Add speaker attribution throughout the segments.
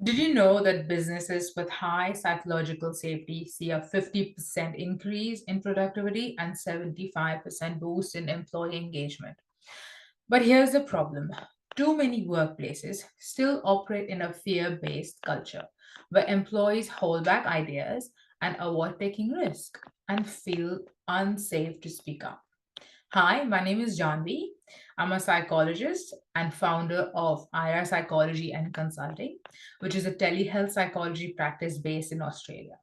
Speaker 1: Did you know that businesses with high psychological safety see a 50% increase in productivity and 75% boost in employee engagement? But here's the problem. Too many workplaces still operate in a fear based culture where employees hold back ideas and avoid taking risk and feel unsafe to speak up. Hi, my name is Janvi. I'm a psychologist and founder of IR Psychology and Consulting, which is a telehealth psychology practice based in Australia.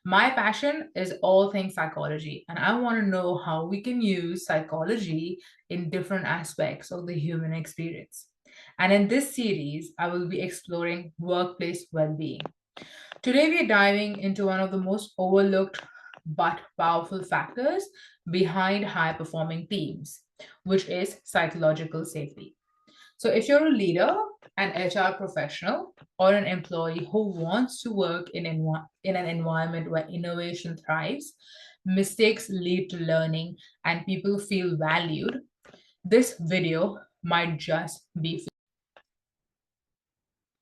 Speaker 1: My passion is all things psychology, and I want to know how we can use psychology in different aspects of the human experience. And in this series, I will be exploring workplace well being. Today, we are diving into one of the most overlooked but powerful factors behind high performing teams, which is psychological safety. So, if you're a leader, an HR professional, or an employee who wants to work in an environment where innovation thrives, mistakes lead to learning, and people feel valued, this video might just be.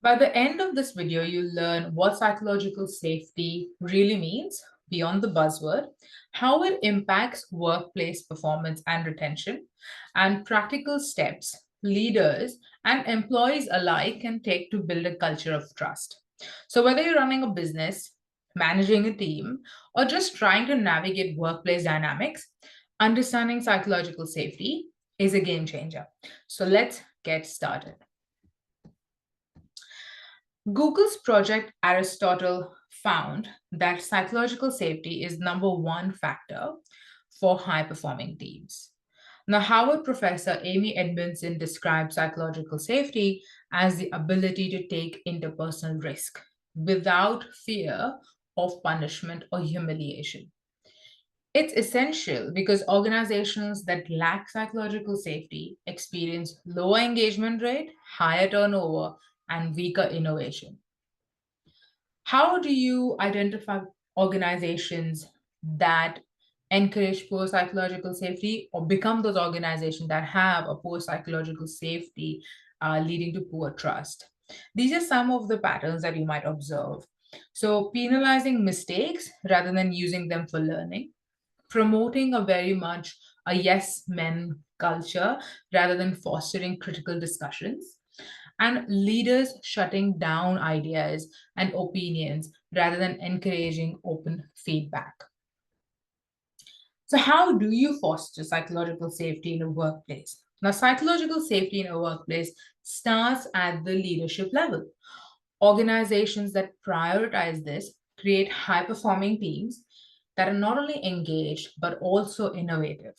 Speaker 1: By the end of this video, you'll learn what psychological safety really means beyond the buzzword, how it impacts workplace performance and retention, and practical steps leaders and employees alike can take to build a culture of trust. So, whether you're running a business, managing a team, or just trying to navigate workplace dynamics, understanding psychological safety is a game changer. So, let's get started. Google's Project Aristotle found that psychological safety is number one factor for high performing teams. Now, Harvard professor Amy Edmondson described psychological safety as the ability to take interpersonal risk without fear of punishment or humiliation. It's essential because organizations that lack psychological safety experience lower engagement rate, higher turnover, and weaker innovation. How do you identify organizations that encourage poor psychological safety or become those organizations that have a poor psychological safety leading to poor trust? These are some of the patterns that you might observe. So, penalizing mistakes rather than using them for learning, promoting a very much a yes men culture rather than fostering critical discussions, and leaders shutting down ideas and opinions rather than encouraging open feedback. So, how do you foster psychological safety in a workplace? Now, psychological safety in a workplace starts at the leadership level. Organizations that prioritize this create high performing teams that are not only engaged but also innovative,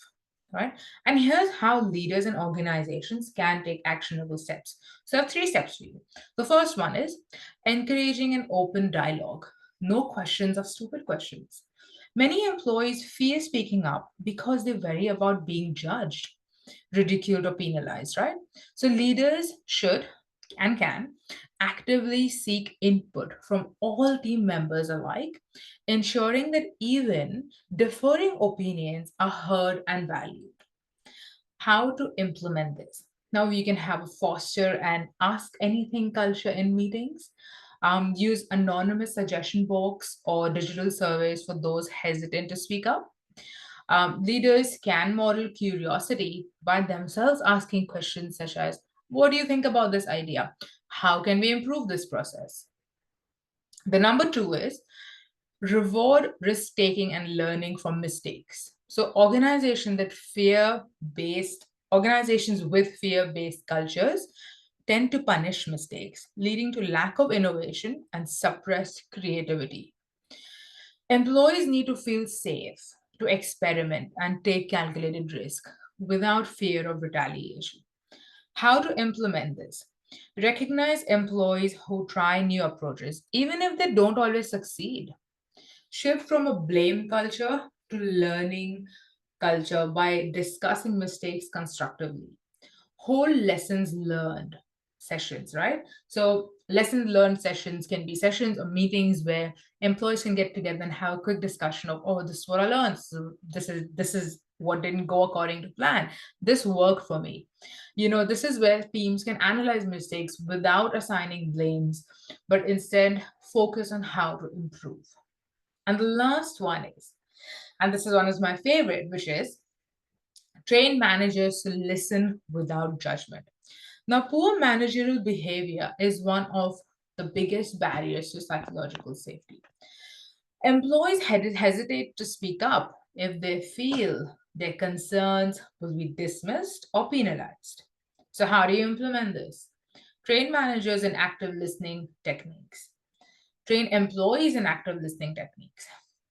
Speaker 1: right? And here's how leaders and organizations can take actionable steps. So I have three steps for you. The first one is encouraging an open dialogue. No questions are stupid questions. Many employees fear speaking up because they worry about being judged, ridiculed, or penalized, right? So leaders should and can actively seek input from all team members alike, ensuring that even differing opinions are heard and valued. How to implement this? Now, you can have a foster and ask anything culture in meetings. Use anonymous suggestion box or digital surveys for those hesitant to speak up. Leaders can model curiosity by themselves asking questions such as, what do you think about this idea? How can we improve this process? The number two is reward risk taking and learning from mistakes. So organizations with fear-based cultures tend to punish mistakes, leading to lack of innovation and suppressed creativity. Employees need to feel safe to experiment and take calculated risk without fear of retaliation. How to implement this? Recognize employees who try new approaches, even if they don't always succeed. Shift from a blame culture to learning culture by discussing mistakes constructively. Whole lessons learned sessions, right? So, lessons learned sessions can be sessions or meetings where employees can get together and have a quick discussion of, oh, this is what I learned. So this is what didn't go according to plan. This worked for me. This is where teams can analyze mistakes without assigning blames, but instead focus on how to improve. And the last one is, and this is one of my favorite, which is train managers to listen without judgment. Now, poor managerial behavior is one of the biggest barriers to psychological safety. Employees hesitate to speak up if they feel their concerns will be dismissed or penalized. So, how do you implement this? Train managers in active listening techniques. Train employees in active listening techniques.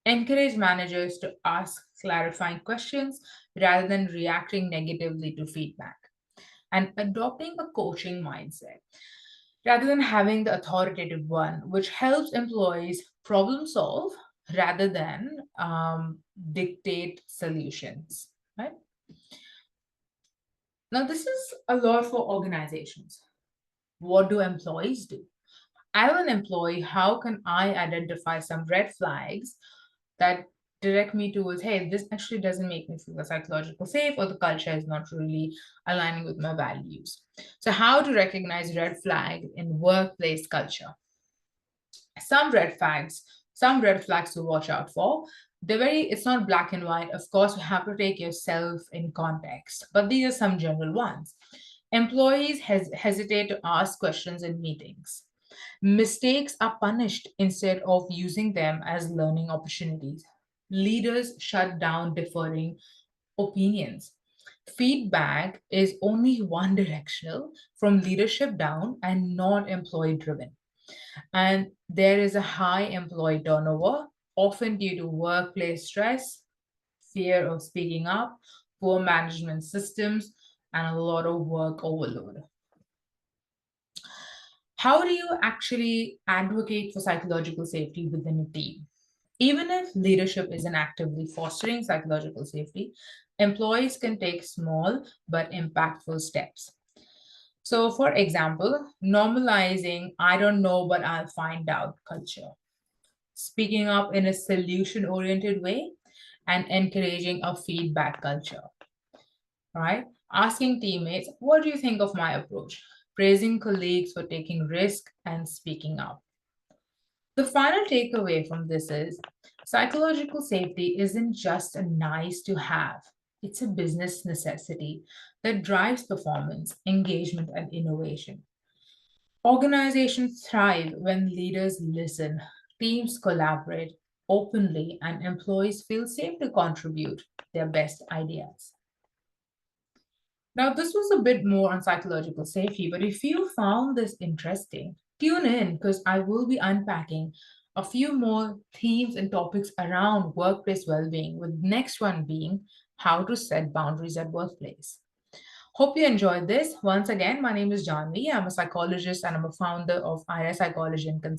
Speaker 1: Encourage managers to ask clarifying questions rather than reacting negatively to feedback. And adopting a coaching mindset rather than having the authoritative one, which helps employees problem solve rather than dictate solutions. Right? Now, this is a lot for organizations. What do employees do? As an employee, how can I identify some red flags that direct me towards, hey, this actually doesn't make me feel psychological safe, or the culture is not really aligning with my values? So, how to recognize red flags in workplace culture? Some red flags, some red flags to watch out for. It's not black and white. Of course, you have to take yourself in context, but these are some general ones. Employees hesitate to ask questions in meetings. Mistakes are punished instead of using them as learning opportunities. Leaders shut down differing opinions. Feedback is only one directional from leadership down and not employee driven. And there is a high employee turnover, often due to workplace stress, fear of speaking up, poor management systems, and a lot of work overload. How do you actually advocate for psychological safety within a team? Even if leadership isn't actively fostering psychological safety, employees can take small but impactful steps. So, for example, normalizing I don't know, but I'll find out culture, speaking up in a solution oriented way, and encouraging a feedback culture, right? Asking teammates, what do you think of my approach? Praising colleagues for taking risk and speaking up. The final takeaway from this is psychological safety isn't just a nice to have, it's a business necessity that drives performance, engagement, and innovation. Organizations thrive when leaders listen, teams collaborate openly, and employees feel safe to contribute their best ideas. Now, this was a bit more on psychological safety, but if you found this interesting, tune in because I will be unpacking a few more themes and topics around workplace well-being, with next one being how to set boundaries at workplace. Hope you enjoyed this. Once again, my name is Janvi. I'm a psychologist and I'm a founder of IRA Psychology and Consulting.